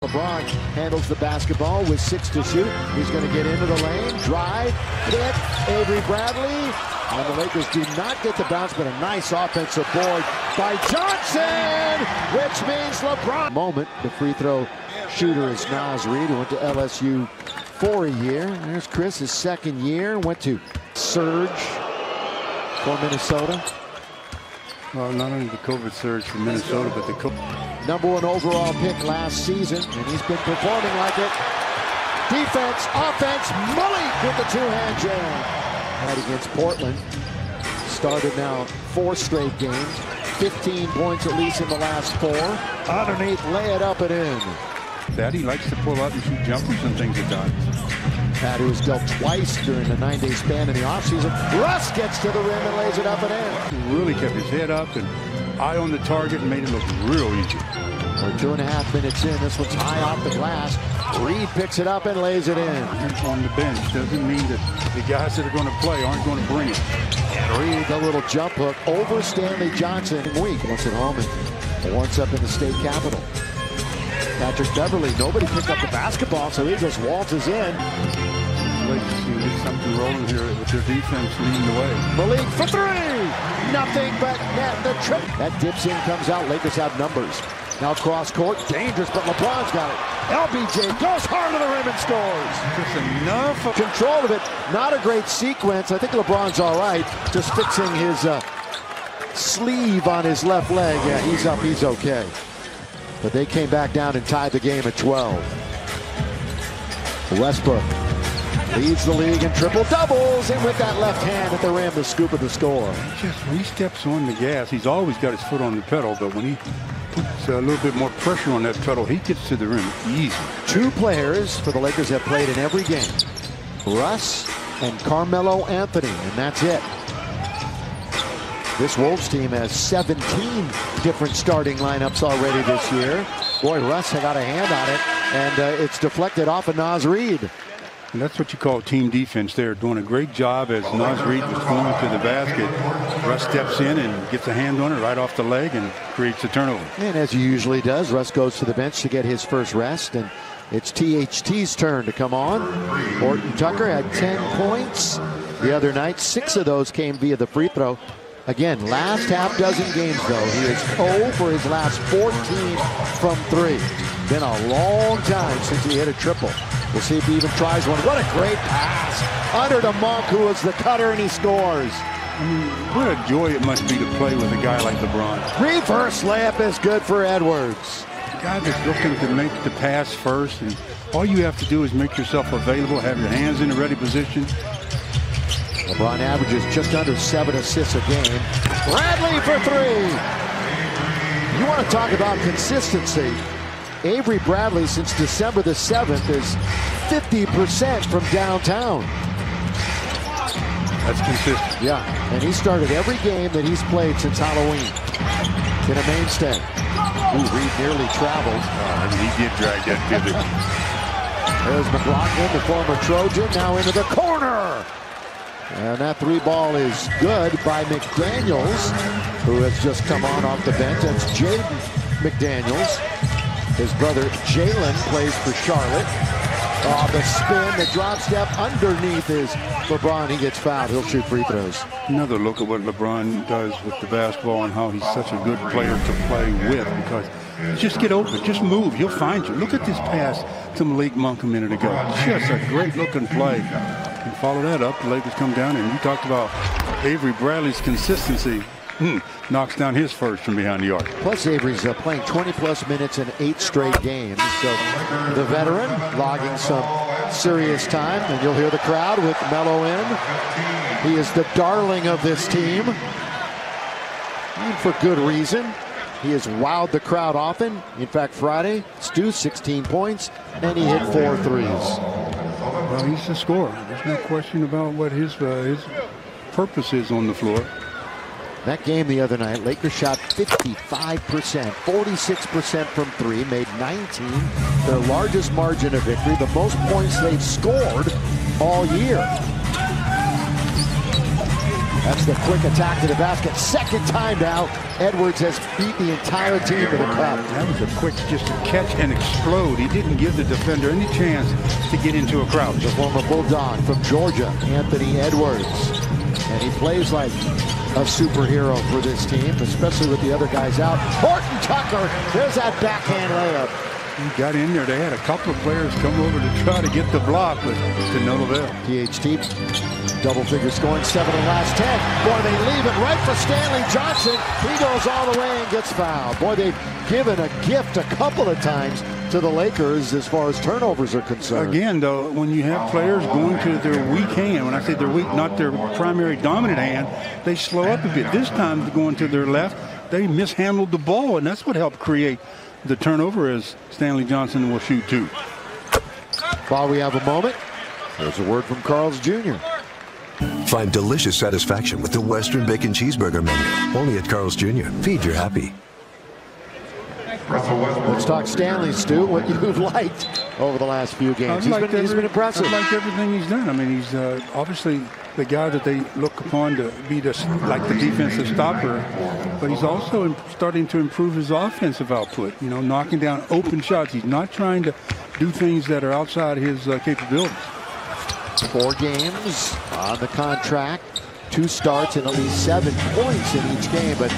LeBron handles the basketball with 6 to shoot. He's going to get into the lane, drive, hit, Avery Bradley. And the Lakers do not get the bounce, but a nice offensive board by Johnson, which means LeBron. Moment, the free throw shooter is Naz Reid, who went to LSU for a year. There's Chris, his second year, went to Surge for Minnesota. Well, not only the COVID surge for Minnesota, but the #1 overall pick last season, and he's been performing like it. Defense, offense, Malik with the two-hand jam. Right against Portland. Started now 4 straight games. 15 points at least in the last 4. Underneath, lay it up and in. Daddy likes to pull out and shoot jumpers and things at times. Patty was dealt twice during the 9-day span in the offseason. Russ gets to the rim and lays it up and in. He really kept his head up and eye on the target and made it look real easy. We're 2.5 minutes in. This one's high off the glass. Reed picks it up and lays it in. On the bench doesn't mean that the guys that are going to play aren't going to bring it. And Reed, the little jump hook over Stanley Johnson. Week once at home and once up in the state capitol. Patrick Beverly, nobody picked up the basketball, so he just waltzes in. Lakers can get something rolling here with their defense leading the way. Malik for 3! Nothing but net. The trip. That dips in, comes out. Lakers have numbers. Now cross court, dangerous, but LeBron's got it. LBJ goes hard to the rim and scores. Just enough of control of it. Not a great sequence. I think LeBron's all right. Just fixing his sleeve on his left leg. Yeah, he's up. He's okay. But they came back down and tied the game at 12. Westbrook leads the league in triple doubles, and with that left hand at the rim, the scoop of the score. When he steps on the gas, he's always got his foot on the pedal, but when he puts a little bit more pressure on that pedal, he gets to the rim easy. 2 players for the Lakers have played in every game. Russ and Carmelo Anthony, and that's it. This Wolves team has 17 different starting lineups already this year. Boy, Russ got a hand on it, and it's deflected off of Naz Reid. And that's what you call team defense. They're doing a great job as Naz Reid was going to the basket. Russ steps in and gets a hand on it right off the leg and creates a turnover. And as he usually does, Russ goes to the bench to get his first rest, and it's THT's turn to come on. Horton Tucker had 10 points the other night. 6 of those came via the free throw. Again, last half dozen games, though, he is 0 for his last 14 from 3. Been a long time since he hit a triple. We'll see if he even tries one. What a great pass. Under to Monk, who was the cutter, and he scores. I mean, what a joy it must be to play with a guy like LeBron. Reverse layup is good for Edwards. A guy that's looking to make the pass first, and all you have to do is make yourself available, have your hands in the ready position. LeBron averages just under 7 assists a game. Bradley for 3. You want to talk about consistency. Avery Bradley, since December the 7th, is 50% from downtown. That's consistent. Yeah, and he started every game that he's played since Halloween. Been a mainstay. Ooh, Reed nearly traveled. He did drag that pivot. There's McLaughlin, the former Trojan, now into the corner. And that 3 ball is good by McDaniels, who has just come on off the bench. That's Jaden McDaniels. His brother Jalen plays for Charlotte. Oh, the spin, the drop step underneath is LeBron. He gets fouled. He'll shoot free throws. Another look at what LeBron does with the basketball and how he's such a good player to play with, because just get open, just move, he'll find you. Look at this pass to Malik Monk a minute ago. Just a great looking play. And follow that up, the Lakers come down, and you talked about Avery Bradley's consistency. Knocks down his first from behind the arc. Plus, Avery's playing 20-plus minutes in 8 straight games. So the veteran logging some serious time, and you'll hear the crowd with Melo in. He is the darling of this team, and for good reason. He has wowed the crowd often. In fact, Friday, Stu, 16 points, and he hit 4 threes. Well, he's the scorer. There's no question about what his purpose is on the floor. That game the other night, Lakers shot 55%, 46% from 3, made 19, their largest margin of victory, the most points they've scored all year. That's the quick attack to the basket. Second time now. Edwards has beat the entire team to the cup. That was a quick just catch and explode. He didn't give the defender any chance to get into a crouch. The former Bulldog from Georgia, Anthony Edwards. And he plays like a superhero for this team, especially with the other guys out. Horton Tucker, there's that backhand layup. He got in there. They had a couple of players come over to try to get the block, but to no avail. THT, double figure scoring, 7 in the last 10. Boy, they leave it right for Stanley Johnson. He goes all the way and gets fouled. Boy, they've given a gift a couple of times to the Lakers as far as turnovers are concerned. Again, though, when you have players going to their weak hand, when I say their weak, not their primary dominant hand, they slow up a bit. This time, going to their left, they mishandled the ball, and that's what helped create the turnover, as Stanley Johnson will shoot 2. While we have a moment, there's a word from Carl's Jr. Find delicious satisfaction with the Western Bacon Cheeseburger menu. Only at Carl's Jr. Feed your happy. Let's talk Stanley, Stu, what you've liked over the last few games. He's been impressive. I like everything he's done. I mean, he's obviously the guy that they look upon to be the defensive stopper, but he's also starting to improve his offensive output, you know, knocking down open shots. He's not trying to do things that are outside his capabilities. 4 games on the contract, 2 starts and at least 7 points in each game, but